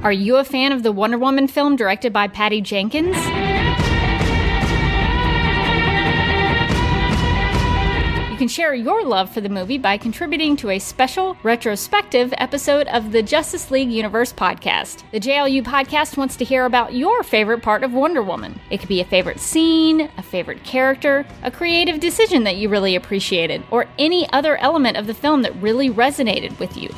Are you a fan of the Wonder Woman film directed by Patty Jenkins? You can share your love for the movie by contributing to a special retrospective episode of the Justice League Universe podcast. The JLU podcast wants to hear about your favorite part of Wonder Woman. It could be a favorite scene, a favorite character, a creative decision that you really appreciated, or any other element of the film that really resonated with you.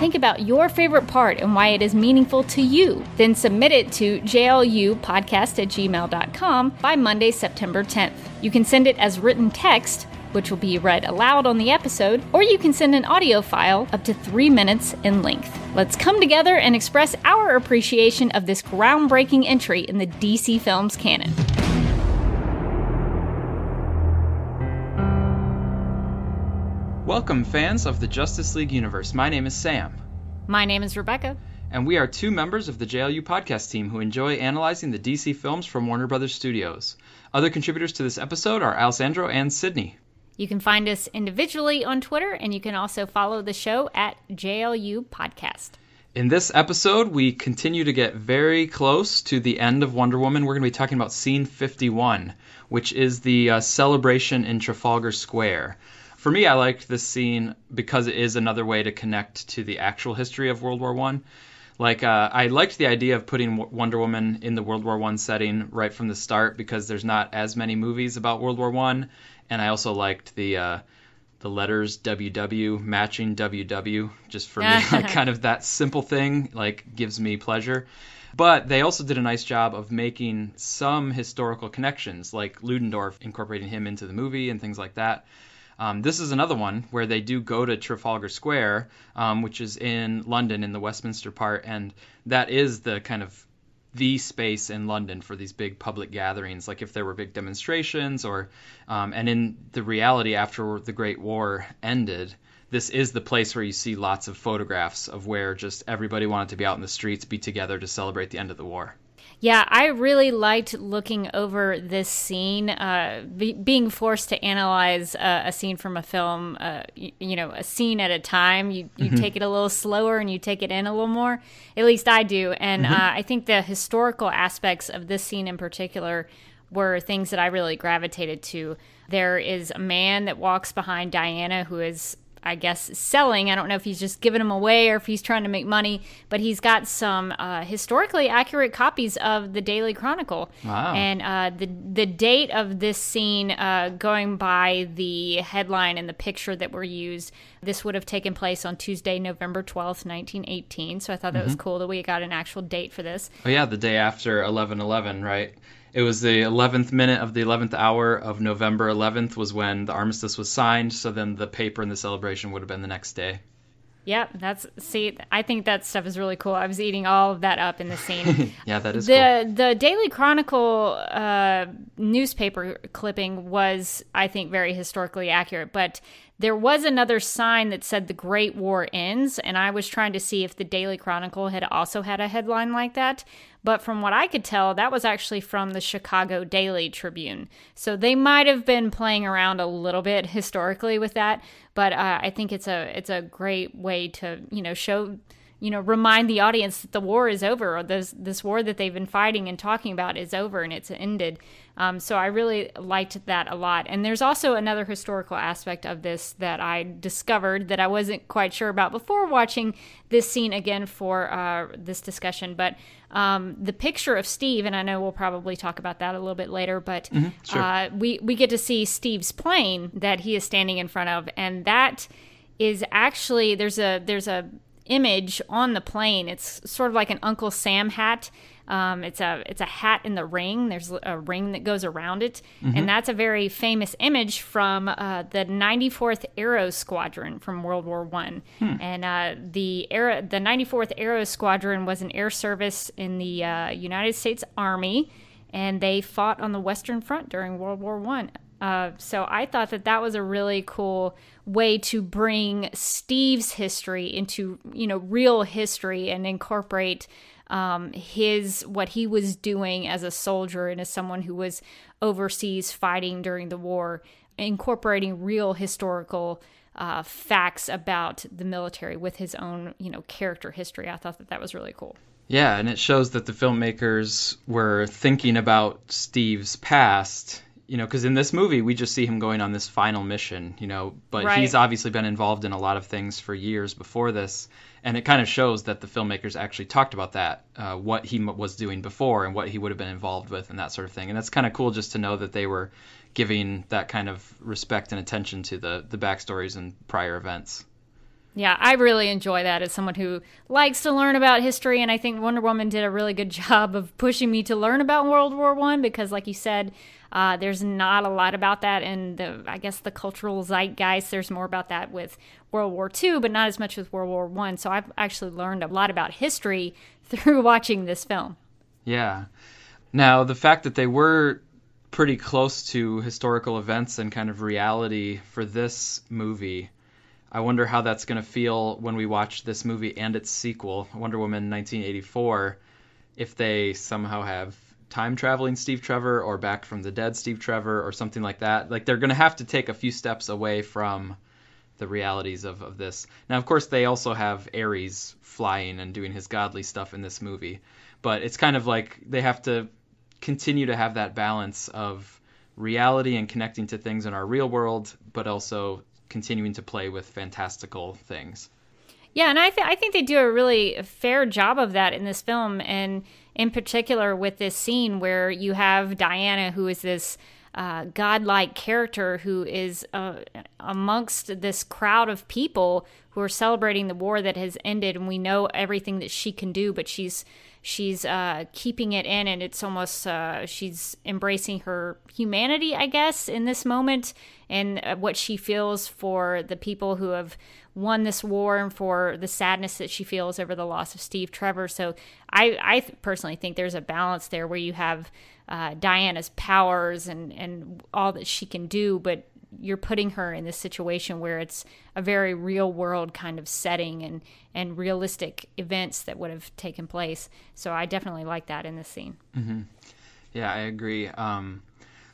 Think about your favorite part and why it is meaningful to you. Then submit it to JLUpodcast@gmail.com by Monday, September 10th. You can send it as written text, which will be read aloud on the episode, or you can send an audio file up to 3 minutes in length. Let's come together and express our appreciation of this groundbreaking entry in the DC Films canon. Welcome, fans of the Justice League universe. My name is Sam. My name is Rebecca. And we are two members of the JLU podcast team who enjoy analyzing the DC films from Warner Brothers Studios. Other contributors to this episode are Alessandro and Sydney. You can find us individually on Twitter, and you can also follow the show at JLU Podcast. In this episode, we continue to get very close to the end of Wonder Woman. We're going to be talking about Scene 51, which is the celebration in Trafalgar Square. For me, I liked this scene because it is another way to connect to the actual history of World War I. I liked the idea of putting Wonder Woman in the World War I setting right from the start because there's not as many movies about World War I. And I also liked the letters WW matching WW. Just for me, kind of that simple thing gives me pleasure. But they also did a nice job of making some historical connections, like Ludendorff incorporating him into the movie and things like that. This is another one where they do go to Trafalgar Square, which is in London in the Westminster part, and that is the kind of the space in London for these big public gatherings, like if there were big demonstrations and in the reality after the Great War ended, this is the place where you see lots of photographs of where just everybody wanted to be out in the streets, be together to celebrate the end of the war. Yeah, I really liked looking over this scene, being forced to analyze a scene from a film, a scene at a time. You take it a little slower and you take it in a little more. At least I do. And I think the historical aspects of this scene in particular were things that I really gravitated to. There is a man that walks behind Diana who is, I guess, selling. I don't know if he's just giving them away or if he's trying to make money, but he's got some historically accurate copies of the Daily Chronicle. Wow. And the date of this scene, going by the headline and the picture that were used, this would have taken place on Tuesday, November 12th, 1918. So I thought that was cool that we got an actual date for this. Oh yeah, the day after 11/11, right? It was the 11th minute of the 11th hour of November 11th was when the armistice was signed, so then the paper and the celebration would have been the next day. Yep, I think that stuff is really cool. I was eating all of that up in the scene. Yeah, that is cool. The Daily Chronicle newspaper clipping was, I think, very historically accurate, but there was another sign that said the Great War ends, and I was trying to see if the Daily Chronicle had also had a headline like that. But from what I could tell, that was actually from the Chicago Daily Tribune. So they might have been playing around a little bit historically with that. But I think it's a great way to, show, remind the audience that the war is over, or this war that they've been fighting and talking about is over and it's ended. So I really liked that a lot. And there's also another historical aspect of this that I discovered that I wasn't quite sure about before watching this scene again for this discussion. But the picture of Steve, and I know we'll probably talk about that a little bit later, but sure. We get to see Steve's plane that he is standing in front of, and that is actually, there's a image on the plane. It's sort of like an Uncle Sam hat. It's a hat in the ring. There's a ring that goes around it, and that's a very famous image from the 94th Aero Squadron from World War I. And the 94th Aero Squadron was an air service in the United States Army, and they fought on the Western Front during World War I. So I thought that was a really cool way to bring Steve's history into, real history and incorporate what he was doing as a soldier and as someone who was overseas fighting during the war incorporating real historical facts about the military with his own, character history. I thought that was really cool. Yeah, and it shows that the filmmakers were thinking about Steve's past, because in this movie, we just see him going on this final mission, but Right. He's obviously been involved in a lot of things for years before this. And it kind of shows that the filmmakers actually talked about that, what he was doing before and what he would have been involved with and that sort of thing. And that's kind of cool just to know that they were giving that kind of respect and attention to the backstories and prior events. Yeah, I really enjoy that as someone who likes to learn about history, and I think Wonder Woman did a really good job of pushing me to learn about World War I because, like you said, there's not a lot about that in the cultural zeitgeist. There's more about that with World War II, but not as much with World War I. So I've actually learned a lot about history through watching this film. Yeah. Now, the fact that they were pretty close to historical events and kind of reality for this movie, I wonder how that's going to feel when we watch this movie and its sequel, Wonder Woman 1984, if they somehow have time-traveling Steve Trevor or back from the dead Steve Trevor or something like that. Like, they're going to have to take a few steps away from the realities of this. Now, of course, they also have Ares flying and doing his godly stuff in this movie, but it's kind of like they have to continue to have that balance of reality and connecting to things in our real world, but also continuing to play with fantastical things. Yeah, and I think they do a really fair job of that in this film, and in particular with this scene where you have Diana, who is this godlike character who is amongst this crowd of people who are celebrating the war that has ended, and we know everything that she can do, but she's keeping it in, and it's almost she's embracing her humanity, I guess, in this moment, and what she feels for the people who have won this war and for the sadness that she feels over the loss of Steve Trevor. So I personally think there's a balance there where you have Diana's powers and all that she can do, but you're putting her in this situation where it's a very real world kind of setting and realistic events that would have taken place. So I definitely like that in this scene. Mm-hmm. Yeah, I agree.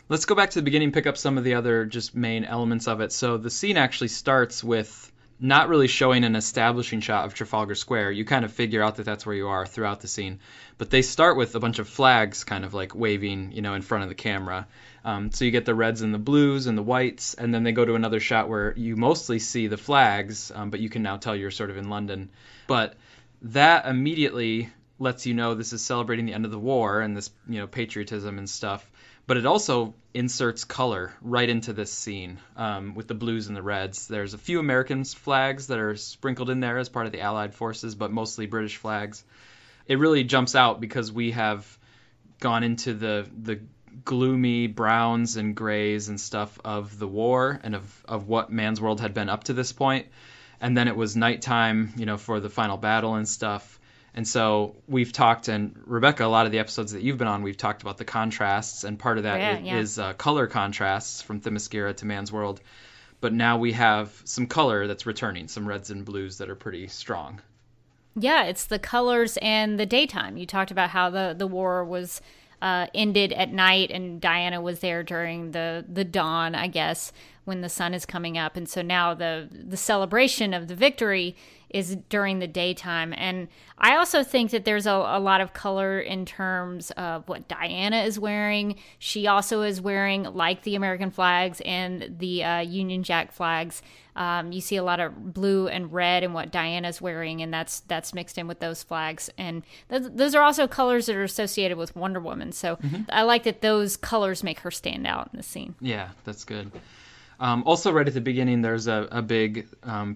Let's go back to the beginning, pick up some of the other just main elements of it. So the scene actually starts with not really showing an establishing shot of Trafalgar Square. You kind of figure out that that's where you are throughout the scene. But they start with a bunch of flags kind of like waving, in front of the camera. So you get the reds and the blues and the whites, and then they go to another shot where you mostly see the flags, but you can now tell you're sort of in London. But that immediately lets you know this is celebrating the end of the war and this, patriotism and stuff. But it also inserts color right into this scene with the blues and the reds. There's a few American flags that are sprinkled in there as part of the Allied forces, but mostly British flags. It really jumps out because we have gone into the gloomy browns and grays and stuff of the war and of what man's world had been up to this point. And then it was nighttime, for the final battle and stuff. And so we've talked, and Rebecca, a lot of the episodes that you've been on, we've talked about the contrasts, and part of that is color contrasts from Themyscira to Man's World. But now we have some color that's returning, some reds and blues that are pretty strong. Yeah, it's the colors and the daytime. You talked about how the war was ended at night, and Diana was there during the dawn, I guess, when the sun is coming up. And so now the celebration of the victory is during the daytime. And I also think that there's a lot of color in terms of what Diana is wearing. She also is wearing, like the American flags and the Union Jack flags, you see a lot of blue and red in what Diana's wearing, and that's mixed in with those flags. And those are also colors that are associated with Wonder Woman. So I like that those colors make her stand out in the scene. Yeah, that's good. Also, right at the beginning, there's a big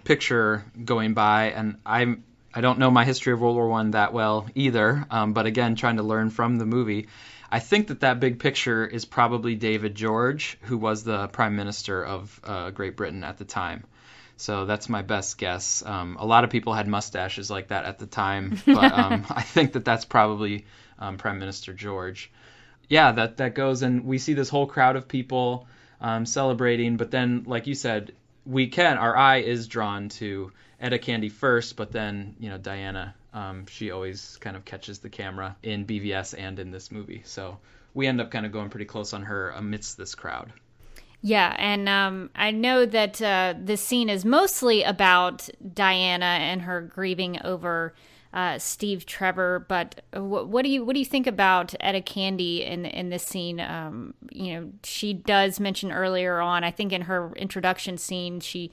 picture going by, and I don't know my history of World War I that well either, but again, trying to learn from the movie. I think that big picture is probably David George, who was the Prime Minister of Great Britain at the time. So that's my best guess. A lot of people had mustaches like that at the time, but I think that's probably Prime Minister George. Yeah, that goes, and we see this whole crowd of people celebrating, but then, like you said, our eye is drawn to Etta Candy first, but then, Diana, she always kind of catches the camera in BVS and in this movie. So we end up kind of going pretty close on her amidst this crowd. Yeah, and I know that this scene is mostly about Diana and her grieving over Steve Trevor. But what do you think about Etta Candy in this scene? She does mention earlier on, I think in her introduction scene, she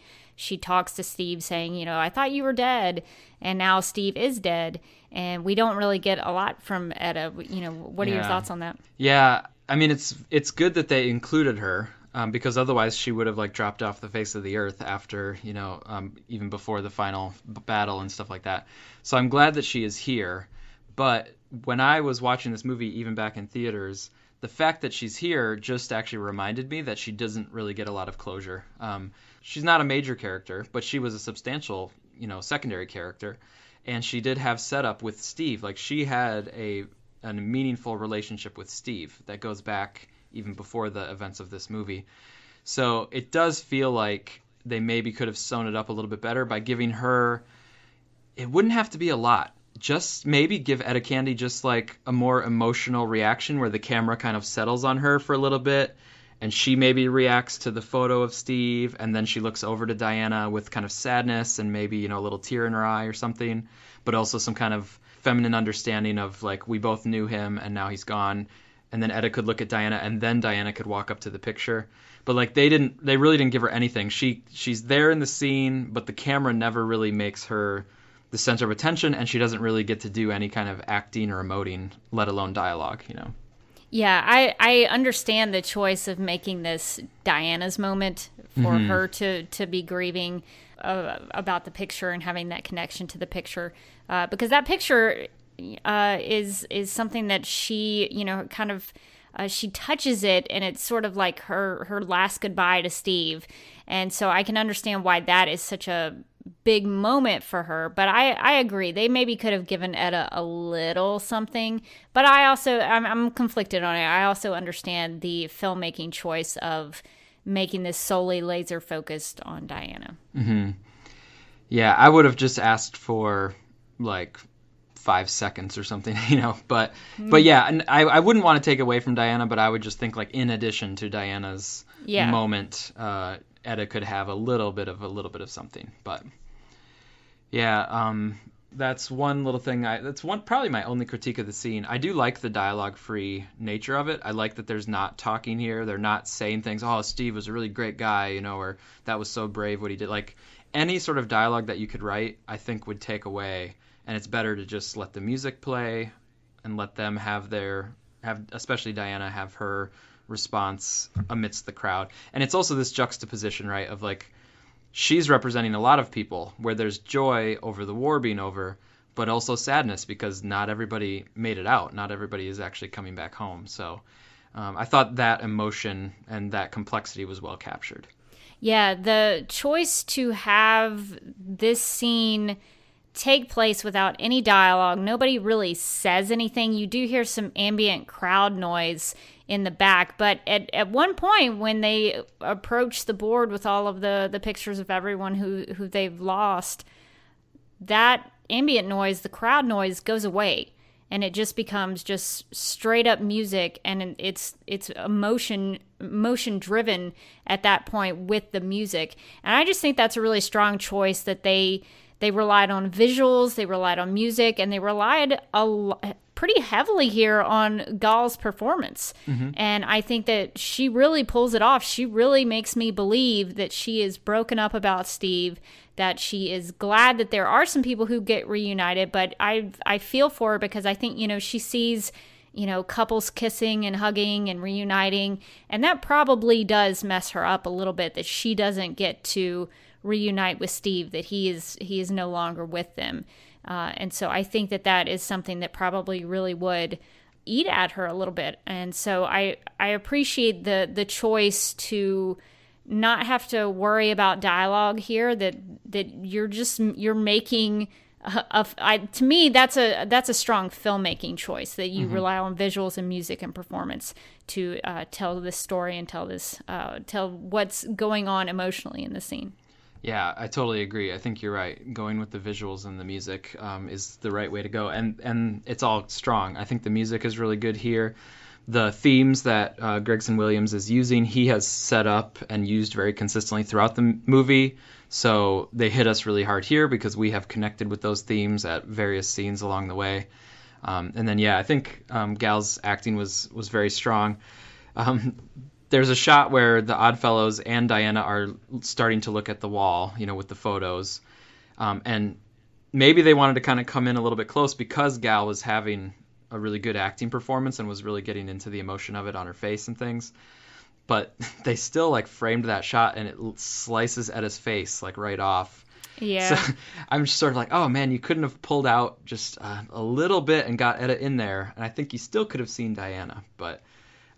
talks to Steve saying, I thought you were dead, and now Steve is dead, and we don't really get a lot from Etta. What are your thoughts on that? Yeah, I mean, it's good that they included her. Because otherwise she would have dropped off the face of the earth after, even before the final battle and stuff like that. So I'm glad that she is here. But when I was watching this movie, even back in theaters, the fact that she's here just actually reminded me that she doesn't really get a lot of closure. She's not a major character, but she was a substantial, secondary character. And she did have setup with Steve. She had a meaningful relationship with Steve that goes back even before the events of this movie. So it does feel like they maybe could have sewn it up a little bit better by giving her, it wouldn't have to be a lot. Just maybe give Etta Candy just a more emotional reaction where the camera kind of settles on her for a little bit and she maybe reacts to the photo of Steve and then she looks over to Diana with kind of sadness and maybe, a little tear in her eye or something, but also some kind of feminine understanding of we both knew him and now he's gone. And then Etta could look at Diana, and then Diana could walk up to the picture. But they really didn't give her anything. She's there in the scene, but the camera never really makes her the center of attention, and she doesn't really get to do any kind of acting or emoting, let alone dialogue. Yeah, I understand the choice of making this Diana's moment for her to be grieving about the picture and having that connection to the picture, because that picture is something that she, she touches it and it's sort of like her last goodbye to Steve. And so I can understand why that is such a big moment for her. But I agree. They maybe could have given Etta a little something. But I'm conflicted on it. I also understand the filmmaking choice of making this solely laser focused on Diana. Mm-hmm. Yeah, I would have just asked for 5 seconds or something, but yeah, and I wouldn't want to take away from Diana, but I would just think in addition to Diana's moment, Etta could have a little bit of something. But yeah, that's one little thing. That's probably my only critique of the scene. I do like the dialogue-free nature of it. I like that there's not talking here. They're not saying things. Oh, Steve was a really great guy, or that was so brave what he did. Any sort of dialogue that you could write, I think would take away. And it's better to just let the music play and let them have especially Diana, have her response amidst the crowd. And it's also this juxtaposition, right, of she's representing a lot of people where there's joy over the war being over, but also sadness because not everybody made it out. Not everybody is actually coming back home. So I thought that emotion and that complexity was well captured. Yeah, the choice to have this scene take place without any dialogue. Nobody really says anything. You do hear some ambient crowd noise in the back, but at one point when they approach the board with all of the pictures of everyone who they've lost, that ambient noise, the crowd noise, goes away and it just becomes just straight up music, and it's emotion driven at that point with the music. And I just think that's a really strong choice that they relied on visuals, they relied on music, and they relied pretty heavily here on Gall's performance. Mm-hmm. And I think that she really pulls it off. She really makes me believe that she is broken up about Steve, that she is glad that there are some people who get reunited. But I feel for her because I think, she sees, couples kissing and hugging and reuniting. And that probably does mess her up a little bit, that she doesn't get to reunite with Steve, that he is no longer with them. And so I think that is something that probably really would eat at her a little bit. And so I appreciate the choice to not have to worry about dialogue here, that you're making to me that's a strong filmmaking choice, that you rely on visuals and music and performance to tell this story and tell what's going on emotionally in the scene. Yeah, I totally agree. I think you're right. Going with the visuals and the music is the right way to go. And it's all strong. I think the music is really good here. The themes that Gregson Williams is using, he has set up and used very consistently throughout the movie. So they hit us really hard here because we have connected with those themes at various scenes along the way. And then, I think Gal's acting was very strong. There's a shot where the Oddfellows and Diana are starting to look at the wall, with the photos. And maybe they wanted to kind of come in a little bit close because Gal was having a really good acting performance and was really getting into the emotion of it on her face and things. But they still framed that shot and it slices Etta's face right off. Yeah. So I'm just sort of oh man, you couldn't have pulled out just a little bit and got Etta in there, and I think you still could have seen Diana. But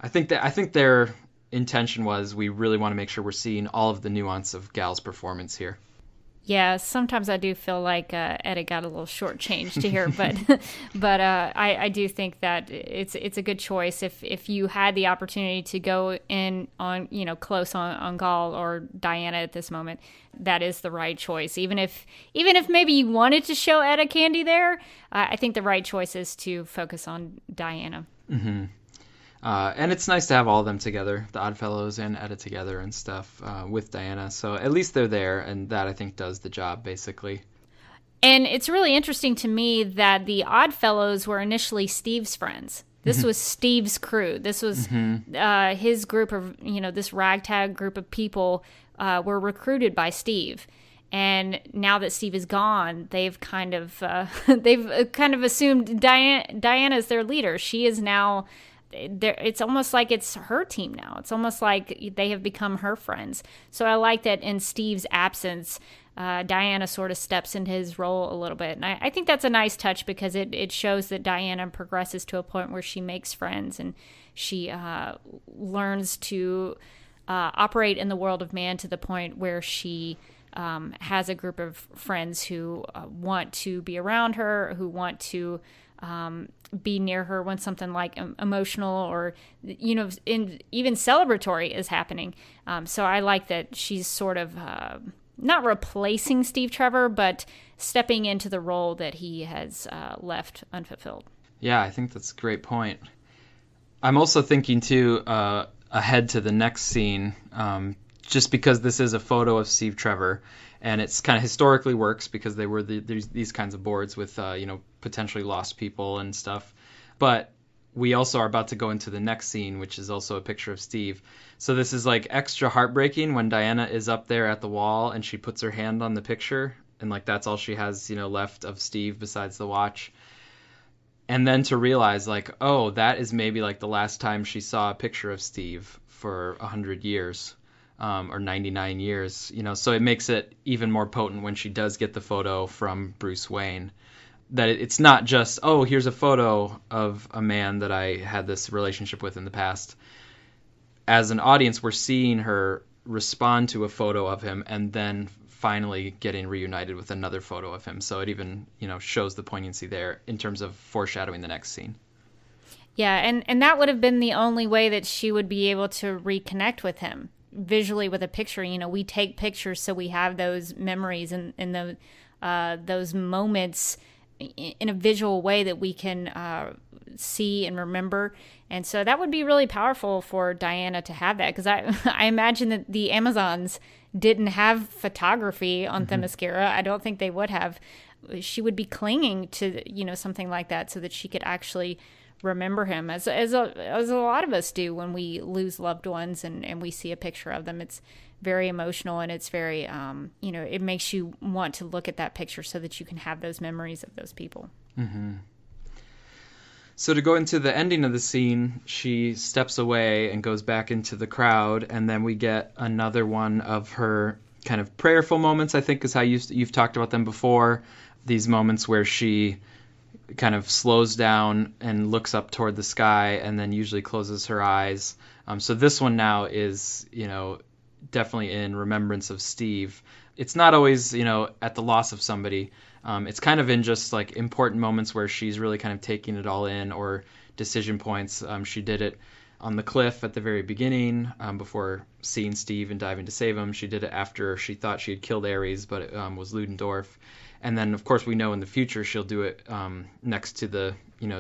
I think their intention was we really want to make sure we're seeing all of the nuance of Gal's performance here. Yeah, sometimes I do feel like Etta got a little shortchanged here, but I do think that it's a good choice if you had the opportunity to go in on close on Gal or Diana at this moment. That is the right choice. Even if maybe you wanted to show Etta Candy there, I think the right choice is to focus on Diana. Mm-hmm. And it's nice to have all of them together, the Oddfellows and Etta together and stuff with Diana. So at least they're there, and that I think does the job, basically. And it's really interesting to me that the Oddfellows were initially Steve's friends. This was Steve's crew. This was his group of, this ragtag group of people were recruited by Steve. And now that Steve is gone, they've kind of assumed Diana is their leader. She is now... It's almost like it's her team now. It's almost like they have become her friends. So I like that in Steve's absence, Diana sort of steps into his role a little bit. And I think that's a nice touch because it shows that Diana progresses to a point where she makes friends and she learns to operate in the world of man to the point where she has a group of friends who want to be around her, who want to be near her when something emotional or even celebratory is happening. So I like that she's sort of not replacing Steve Trevor, but stepping into the role that he has left unfulfilled. Yeah, I think that's a great point. I'm also thinking too ahead to the next scene, just because this is a photo of Steve Trevor. And it's kind of historically works because they were these kinds of boards with, potentially lost people and stuff. But we also are about to go into the next scene, which is also a picture of Steve. So this is extra heartbreaking when Diana is up there at the wall and she puts her hand on the picture. And that's all she has, left of Steve besides the watch. And then to realize oh, that is maybe the last time she saw a picture of Steve for 100 years. Or 99 years, so it makes it even more potent when she does get the photo from Bruce Wayne. That it's not just, oh, here's a photo of a man that I had this relationship with in the past. As an audience, we're seeing her respond to a photo of him and then finally getting reunited with another photo of him. So it even, shows the poignancy there in terms of foreshadowing the next scene. Yeah, and that would have been the only way that she would be able to reconnect with him. Visually with a picture, we take pictures so we have those memories and those moments in a visual way that we can see and remember. And so that would be really powerful for Diana to have that, because I imagine that the Amazons didn't have photography on Themyscira. I don't think they would have. She would be clinging to something like that so that she could actually remember him, as a lot of us do when we lose loved ones and we see a picture of them. It's very emotional and it's very it makes you want to look at that picture so that you can have those memories of those people. Mm-hmm. So to go into the ending of the scene, she steps away and goes back into the crowd, and then we get another one of her kind of prayerful moments, I think is how you've talked about them before. These moments where she kind of slows down and looks up toward the sky and then usually closes her eyes. So this one now is, definitely in remembrance of Steve. It's not always, at the loss of somebody. It's kind of in just important moments where she's really kind of taking it all in, or decision points. She did it on the cliff at the very beginning, before seeing Steve and diving to save him. She did it after she thought she had killed Ares, but it was Ludendorff. And then, of course, we know in the future she'll do it next to the,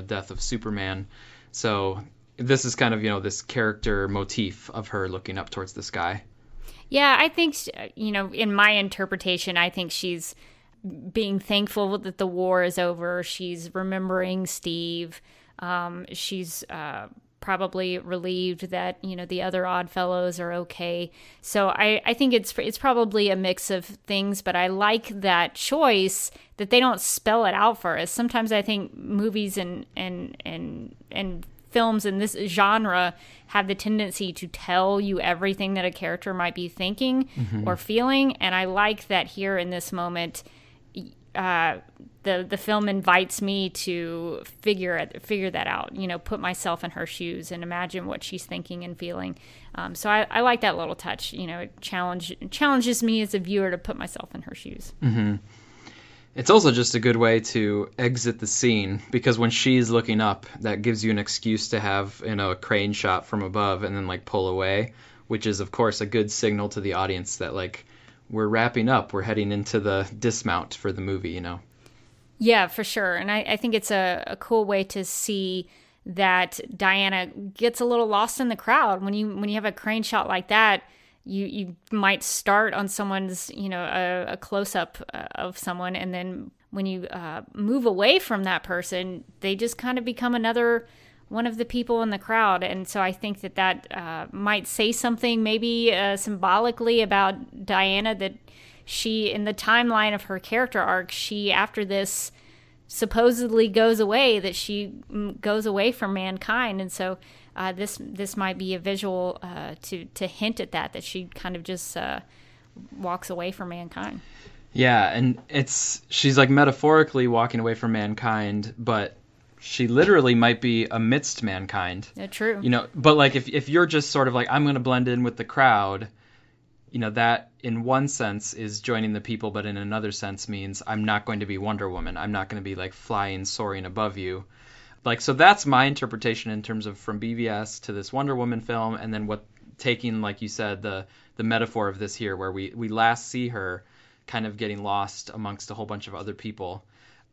death of Superman. So this is kind of, this character motif of her looking up towards the sky. Yeah, I think, in my interpretation, I think she's being thankful that the war is over. She's remembering Steve. She's probably relieved that, the other Oddfellows are okay. So I think it's probably a mix of things, but I like that choice that they don't spell it out for us. Sometimes I think movies and films in this genre have the tendency to tell you everything that a character might be thinking or feeling. And I like that here in this moment, the film invites me to figure that out, put myself in her shoes and imagine what she's thinking and feeling. So I like that little touch. It challenges me as a viewer to put myself in her shoes. Mm-hmm. It's also just a good way to exit the scene, because when she's looking up, that gives you an excuse to have, a crane shot from above and then like pull away, which is of course a good signal to the audience that like we're wrapping up, we're heading into the dismount for the movie, Yeah, for sure. And I think it's a cool way to see that Diana gets a little lost in the crowd. When you have a crane shot like that, you might start on someone's, a close-up of someone, and then when you move away from that person, they just kind of become another one of the people in the crowd. And so I think that might say something maybe symbolically about Diana, that she, in the timeline of her character arc, she, after this supposedly goes away, that she goes away from mankind. And so this might be a visual to hint at that she kind of just walks away from mankind. Yeah, and she's like metaphorically walking away from mankind, but she literally might be amidst mankind. Yeah, true. But like if you're just sort of like, I'm going to blend in with the crowd, that in one sense is joining the people, but in another sense means I'm not going to be Wonder Woman. I'm not going to be like flying, soaring above you. Like, so that's my interpretation in terms of from BVS to this Wonder Woman film, and then taking, like you said, the metaphor of this here, where we last see her kind of getting lost amongst a whole bunch of other people.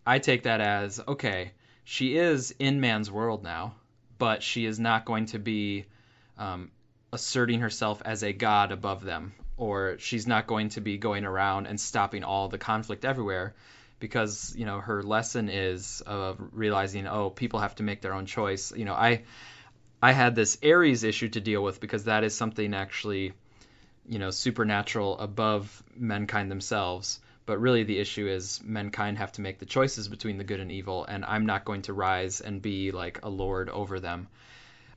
I take that as, okay, she is in man's world now, but she is not going to be asserting herself as a god above them, or she's not going to be going around and stopping all the conflict everywhere, because her lesson is realizing, people have to make their own choice. I had this Ares issue to deal with, because that is something actually supernatural above mankind themselves. But really the issue is mankind have to make the choices between the good and evil, and I'm not going to rise and be like a lord over them.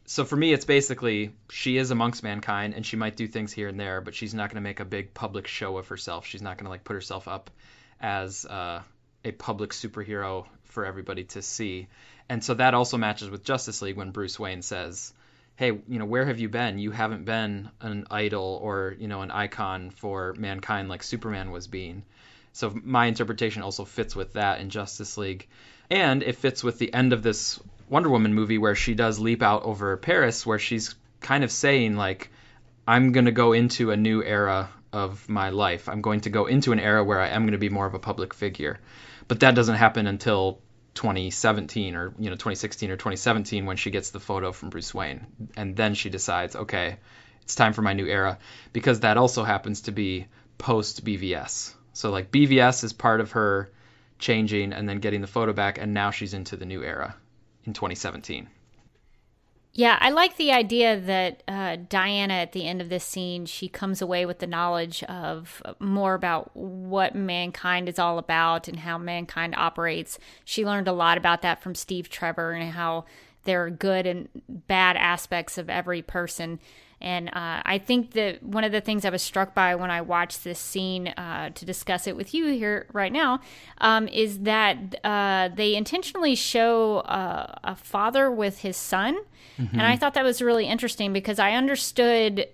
So for me, it's basically, she is amongst mankind, and she might do things here and there, but she's not going to make a big public show of herself. She's not going to like put herself up as a public superhero for everybody to see. And so that also matches with Justice League, when Bruce Wayne says, hey, where have you been? You haven't been an idol or, an icon for mankind like Superman was being. So my interpretation also fits with that in Justice League. And it fits with the end of this Wonder Woman movie, where she does leap out over Paris, where she's kind of saying, like, I'm going to go into a new era of my life. I'm going to go into an era where I am going to be more of a public figure. But that doesn't happen until 2017 or 2016 or 2017, when she gets the photo from Bruce Wayne. And then she decides, okay, it's time for my new era, because that also happens to be post BVS. So like BVS is part of her changing and then getting the photo back, and now she's into the new era in 2017. Yeah, I like the idea that Diana, at the end of this scene, she comes away with the knowledge of more about what mankind is all about and how mankind operates. She learned a lot about that from Steve Trevor, and how there are good and bad aspects of every person. And I think that one of the things I was struck by when I watched this scene, to discuss it with you here right now, is that they intentionally show a father with his son. Mm-hmm. And I thought that was really interesting, because I understood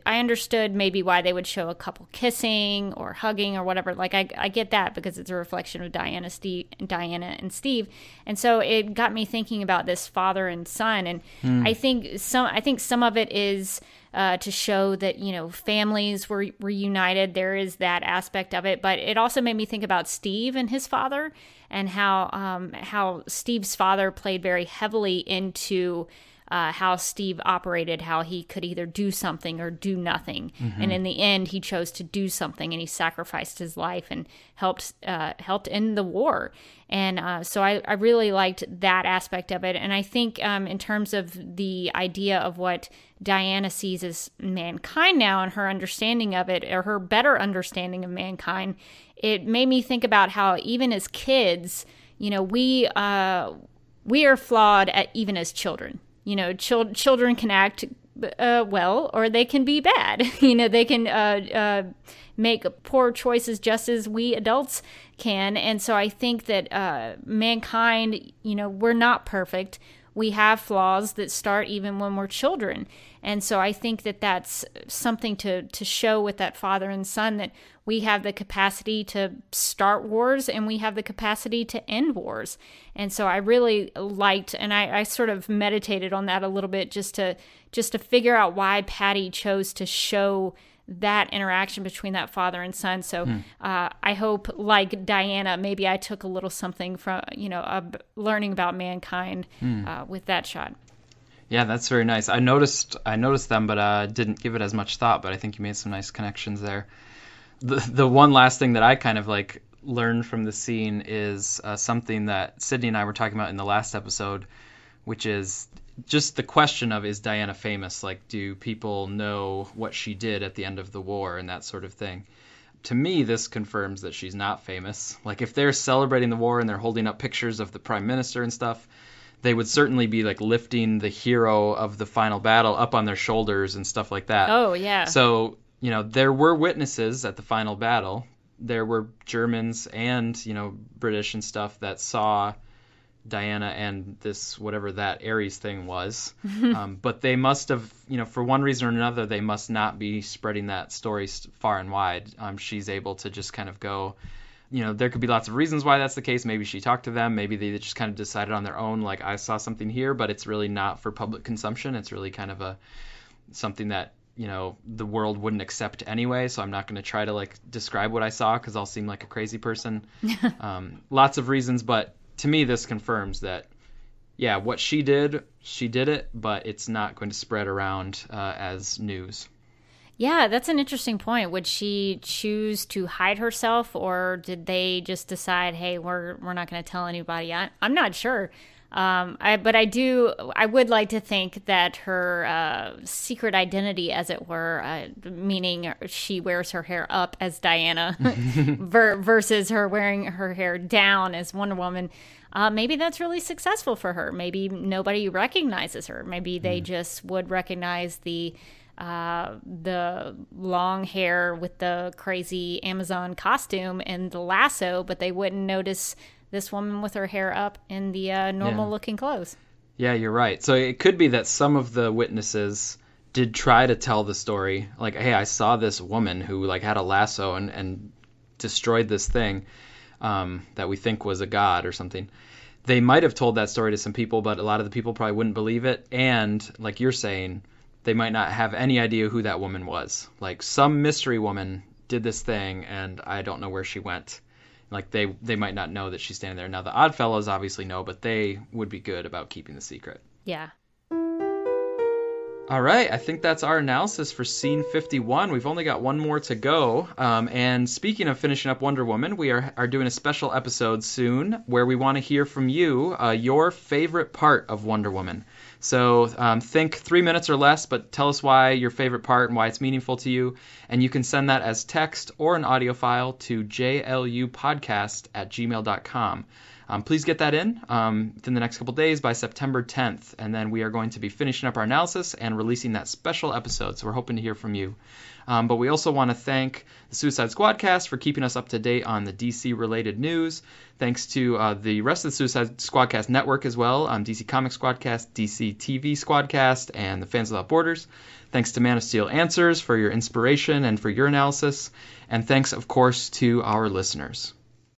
maybe why they would show a couple kissing or hugging or whatever. Like I get that, because it's a reflection of Diana and Steve. And so it got me thinking about this father and son. And I think some of it is to show that, families were reunited. There is that aspect of it. But it also made me think about Steve and his father, and how Steve's father played very heavily into how Steve operated, how he could either do something or do nothing. Mm-hmm. And in the end, he chose to do something, and he sacrificed his life and helped end the war. And so I really liked that aspect of it. And I think in terms of the idea of what Diana sees as mankind now and her understanding of it, or her better understanding of mankind, it made me think about how even as kids, we are flawed even as children. Children can act well, or they can be bad. They can make poor choices just as we adults can. And so I think that mankind, we're not perfect. We have flaws that start even when we're children. And so I think that that's something to show with that father and son, that we have the capacity to start wars and we have the capacity to end wars. And so I really liked, and I sort of meditated on that a little bit just to figure out why Patty chose to show that interaction between that father and son. So I hope, like Diana, maybe I took a little something from, learning about mankind with that shot. Yeah, that's very nice. I noticed them, but didn't give it as much thought, but I think you made some nice connections there. The one last thing that I kind of learned from the scene is something that Sydney and I were talking about in the last episode, which is just the question of, is Diana famous? Do people know what she did at the end of the war and that sort of thing? To me, this confirms that she's not famous. If they're celebrating the war and they're holding up pictures of the prime minister and stuff, they would certainly be lifting the hero of the final battle up on their shoulders and stuff like that. Oh, yeah. So, there were witnesses at the final battle. There were Germans and, British and stuff that saw Diana and this, whatever that Ares thing was. But they must have, for one reason or another, they must not be spreading that story far and wide. She's able to just kind of go, there could be lots of reasons why that's the case. Maybe she talked to them. Maybe they just kind of decided on their own, I saw something here, but it's really not for public consumption. It's really kind of something that, the world wouldn't accept anyway. So I'm not going to try to describe what I saw, because I'll seem like a crazy person. Lots of reasons, but to me, this confirms that, yeah, what she did it, but it's not going to spread around as news. Yeah, that's an interesting point. Would she choose to hide herself, or did they just decide, hey, we're not going to tell anybody? I'm not sure. But I would like to think that her secret identity, as it were, meaning she wears her hair up as Diana versus her wearing her hair down as Wonder Woman, maybe that's really successful for her. Maybe nobody recognizes her. Maybe they just would recognize the long hair with the crazy Amazon costume and the lasso, but they wouldn't notice this woman with her hair up in the normal looking clothes. Yeah, you're right. So it could be that some of the witnesses did try to tell the story, hey, I saw this woman who had a lasso and destroyed this thing that we think was a god or something. They might have told that story to some people, but a lot of the people probably wouldn't believe it. And like you're saying, they might not have any idea who that woman was. Some mystery woman did this thing, and I don't know where she went. They might not know that she's standing there. Now, the Oddfellows obviously know, but they would be good about keeping the secret. Yeah. All right, I think that's our analysis for Scene 51. We've only got one more to go. And speaking of finishing up Wonder Woman, we are doing a special episode soon where we want to hear from you, your favorite part of Wonder Woman. So think 3 minutes or less, but tell us why your favorite part and why it's meaningful to you. And you can send that as text or an audio file to JLUpodcast@gmail.com. Please get that in within the next couple days by September 10th, and then we are going to be finishing up our analysis and releasing that special episode, so we're hoping to hear from you. But we also want to thank the Suicide Squadcast for keeping us up to date on the DC-related news. Thanks to the rest of the Suicide Squadcast network as well, DC Comics Squadcast, DC TV Squadcast, and the Fans Without Borders. Thanks to Man of Steel Answers for your inspiration and for your analysis. And thanks, of course, to our listeners.